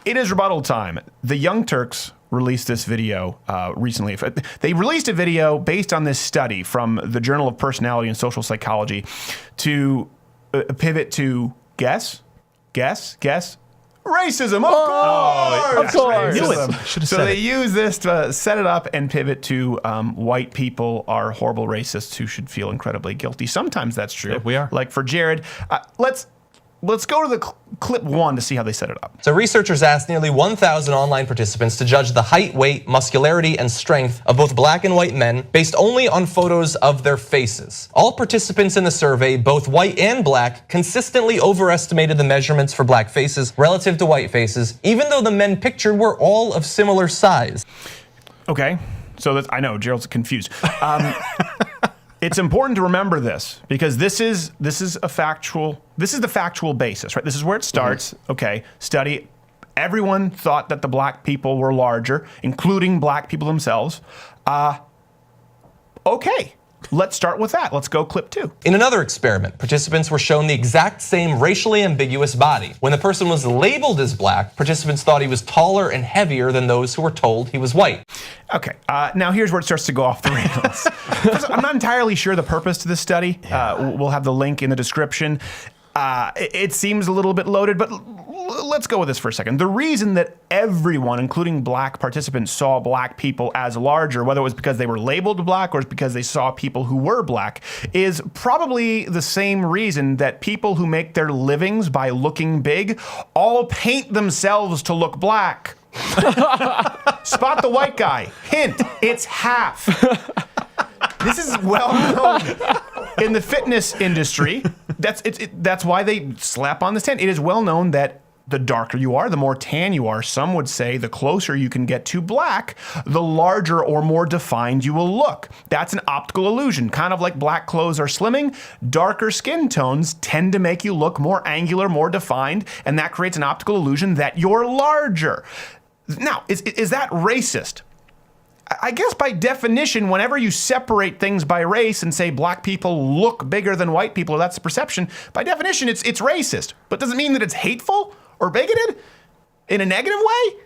It is rebuttal time. The Young Turks released this video recently. They released a video based on this study from the Journal of Personality and Social Psychology to pivot to guess. Racism, of course. Racism. So they use this to set it up and pivot to white people are horrible racists who should feel incredibly guilty. Sometimes that's true. Yeah, we are. Like for Jared, let's go to the clip 1 to see how they set it up. So researchers asked nearly 1,000 online participants to judge the height, weight, muscularity, and strength of both black and white men based only on photos of their faces. All participants in the survey, both white and black, consistently overestimated the measurements for black faces relative to white faces, even though the men pictured were all of similar size. Okay, so I know Gerald's confused. It's important to remember this because this is the factual basis, right? This is where it starts. Okay, study. Everyone thought that the black people were larger, including black people themselves. Okay, let's start with that. Let's go clip 2. In another experiment, participants were shown the exact same racially ambiguous body. When the person was labeled as black, participants thought he was taller and heavier than those who were told he was white. Okay, now here's where it starts to go off the rails. First, I'm not entirely sure the purpose to this study. We'll have the link in the description. It seems a little bit loaded, but let's go with this for a second. The reason that everyone, including black participants, saw black people as larger, whether it was because they were labeled black or it's because they saw people who were black, is probably the same reason that people who make their livings by looking big all paint themselves to look black. Spot the white guy. Hint, it's half. This is well known in the fitness industry. That's why they slap on this tint. It is well known that the darker you are, the more tan you are. Some would say the closer you can get to black, the larger or more defined you will look. That's an optical illusion. Kind of like black clothes are slimming, darker skin tones tend to make you look more angular, more defined, and that creates an optical illusion that you're larger. Now, is that racist? I guess by definition, whenever you separate things by race and say black people look bigger than white people, or that's the perception, by definition, it's racist. But does it mean that it's hateful or bigoted in a negative way?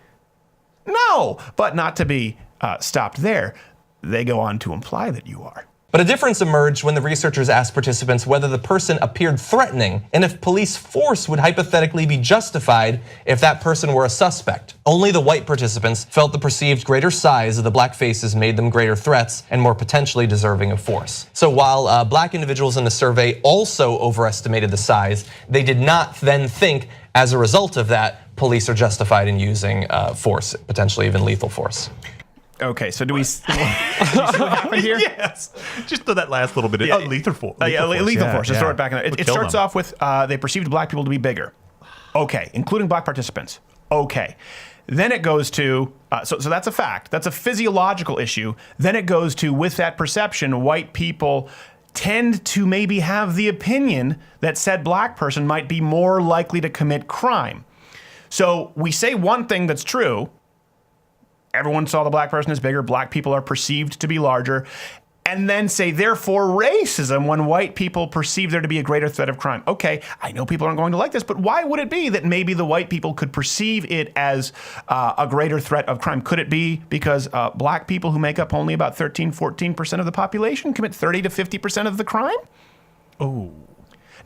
No, but not to be stopped there. They go on to imply that you are. But a difference emerged when the researchers asked participants whether the person appeared threatening and if police force would hypothetically be justified if that person were a suspect. Only the white participants felt the perceived greater size of the black faces made them greater threats and more potentially deserving of force. So while black individuals in the survey also overestimated the size, they did not then think, as a result of that, police are justified in using force, potentially even lethal force. Okay, so do we see what happened here? Yes. Just that last little bit. Lethal force. Lethal force. Let's throw it back in there. It starts off with they perceived black people to be bigger. Okay, including black participants. Okay. Then it goes to, so that's a fact. That's a physiological issue. Then it goes to, with that perception, white people tend to maybe have the opinion that said black person might be more likely to commit crime. So we say one thing that's true. Everyone saw the black person as bigger, black people are perceived to be larger, and then say, therefore, racism when white people perceive there to be a greater threat of crime. Okay, I know people aren't going to like this, but why would it be that maybe the white people could perceive it as a greater threat of crime? Could it be because black people who make up only about 13-14% of the population commit 30 to 50% of the crime? Oh.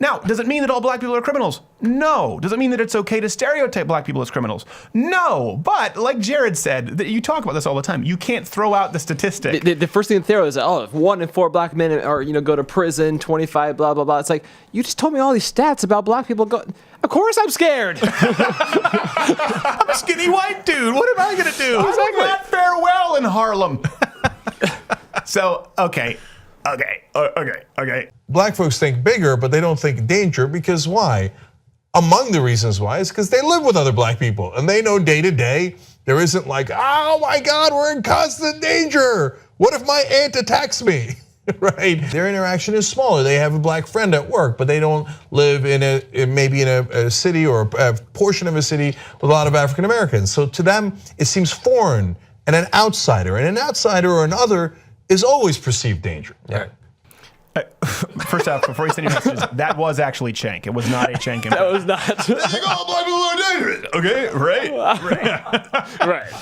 Now, does it mean that all black people are criminals? No. Does it mean that it's okay to stereotype black people as criminals? No. But like Jared said, you talk about this all the time. You can't throw out the statistic. The first thing to throw is, if 1 in 4 black men are, go to prison, 25, blah, blah, blah. It's like, you just told me all these stats about black people. Of course I'm scared. I'm a skinny white dude. What am I going to do? I will not fare well in Harlem. So, okay. Black folks think bigger, but they don't think danger, because why? Among the reasons why is because they live with other black people and they know day to day, there isn't like, oh my God, we're in constant danger. What if my aunt attacks me? Right? Their interaction is smaller. They have a black friend at work, but they don't live maybe in a city or a portion of a city with a lot of African Americans. So to them, it seems foreign and an outsider or an other is always perceived danger. Yeah. First off, before you send your messages, that was actually Cenk. It was not a Cenk impression. That was not. All black people are dangerous. Okay, right.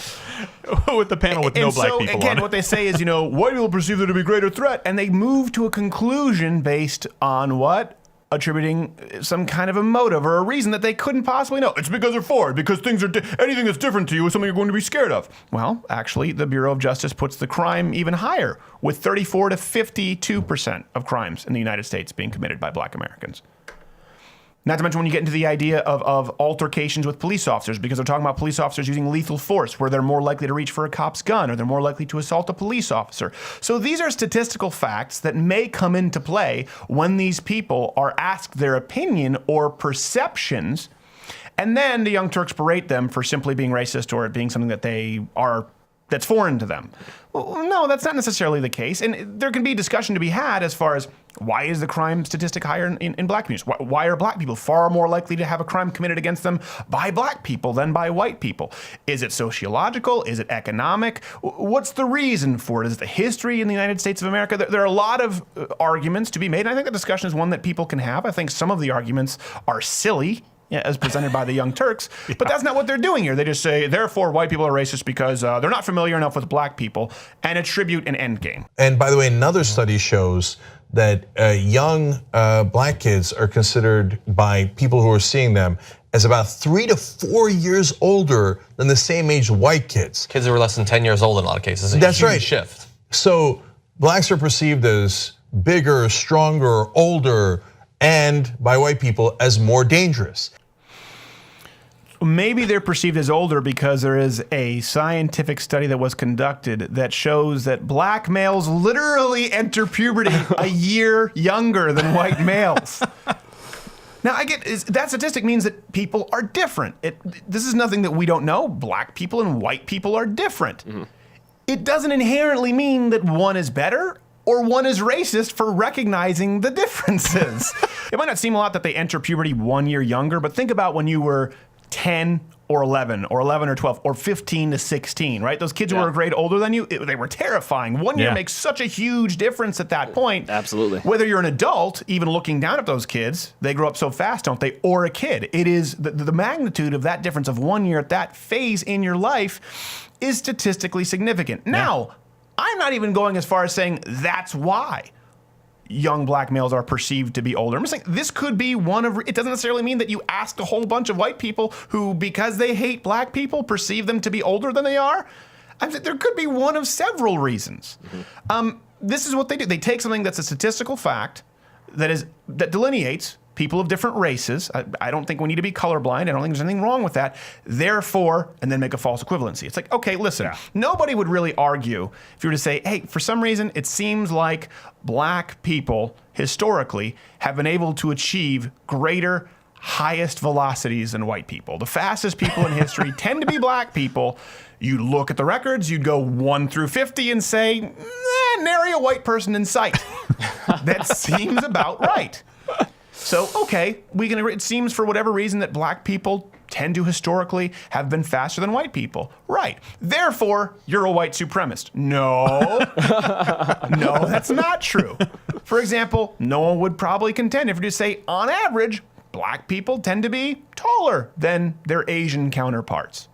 With the panel with no black so, people again, on it. what they say is, white people perceive there to be a greater threat, and they move to a conclusion based on what? Attributing some kind of a motive or a reason that they couldn't possibly know. It's because they're for it, because anything that's different to you is something you're going to be scared of. Well, actually, the Bureau of Justice puts the crime even higher, with 34 to 52% of crimes in the United States being committed by black Americans. Not to mention when you get into the idea of altercations with police officers, because they're talking about police officers using lethal force, where they're more likely to reach for a cop's gun, or they're more likely to assault a police officer. So these are statistical facts that may come into play when these people are asked their opinion or perceptions, and then the Young Turks berate them for simply being racist or it being something that that's foreign to them. Well, no, that's not necessarily the case. And there can be discussion to be had as far as why is the crime statistic higher in black communities? Why are black people far more likely to have a crime committed against them by black people than by white people? Is it sociological? Is it economic? What's the reason for it? Is it the history in the United States of America? There are a lot of arguments to be made. And I think the discussion is one that people can have. I think some of the arguments are silly, as presented by the Young Turks. But that's not what they're doing here. They just say, therefore, white people are racist because they're not familiar enough with black people and attribute an end game. And by the way, another study shows that young black kids are considered by people who are seeing them as about 3 to 4 years older than the same age white kids. Kids who are less than 10 years old in a lot of cases. That's right. Shift. So blacks are perceived as bigger, stronger, older, and by white people as more dangerous. Maybe they're perceived as older because there is a scientific study that was conducted that shows that black males literally enter puberty a year younger than white males. Now, I get that statistic means that people are different. This is nothing that we don't know. Black people and white people are different. Mm-hmm. It doesn't inherently mean that one is better or one is racist for recognizing the differences. It might not seem a lot that they enter puberty 1 year younger, but think about when you were 10 or 11 or 12 or 15 to 16, right? Those kids who were a grade older than you, they were terrifying. 1 year makes such a huge difference at that point. Absolutely. Whether you're an adult, even looking down at those kids, they grow up so fast, don't they? Or a kid. It is the magnitude of that difference of 1 year at that phase in your life is statistically significant. Now, I'm not even going as far as saying that's why young black males are perceived to be older. I'm just saying this could be one of, it doesn't necessarily mean that you asked a whole bunch of white people who, because they hate black people, perceive them to be older than they are. I'm saying there could be one of several reasons. Mm-hmm. This is what they do. They take something that's a statistical fact that delineates people of different races. I don't think we need to be colorblind. I don't think there's anything wrong with that. Therefore, and then make a false equivalency. It's like, okay, listen, nobody would really argue if you were to say, hey, for some reason, it seems like black people historically have been able to achieve greater, highest velocities than white people. The fastest people in history tend to be black people. You look at the records, you'd go 1 through 50 and say, nary a white person in sight. That seems about right. So, okay, we can agree. It seems for whatever reason that black people tend to historically have been faster than white people. Right. Therefore, you're a white supremacist. No. No, that's not true. For example, no one would probably contend if you just say, on average, black people tend to be taller than their Asian counterparts.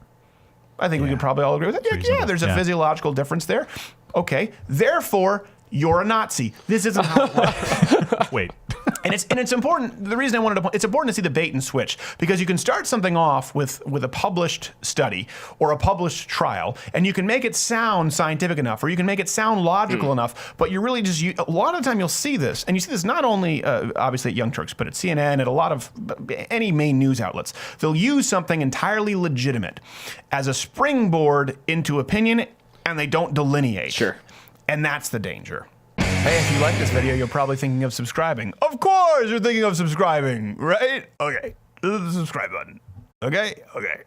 I think we could probably all agree with that. Yeah, there's a physiological difference there. Okay, therefore, you're a Nazi. This isn't how it works. Wait. And it's important. The reason I wanted to point, it's important to see the bait and switch, because you can start something off with a published study or a published trial, and you can make it sound scientific enough, or you can make it sound logical enough, but you're really just, a lot of the time you'll see this, and you see this not only obviously at Young Turks, but at CNN, at a lot of any main news outlets. They'll use something entirely legitimate as a springboard into opinion, and they don't delineate. Sure. And that's the danger. Hey, if you like this video, you're probably thinking of subscribing. Of course you're thinking of subscribing, right? Okay, this is the subscribe button. Okay? Okay.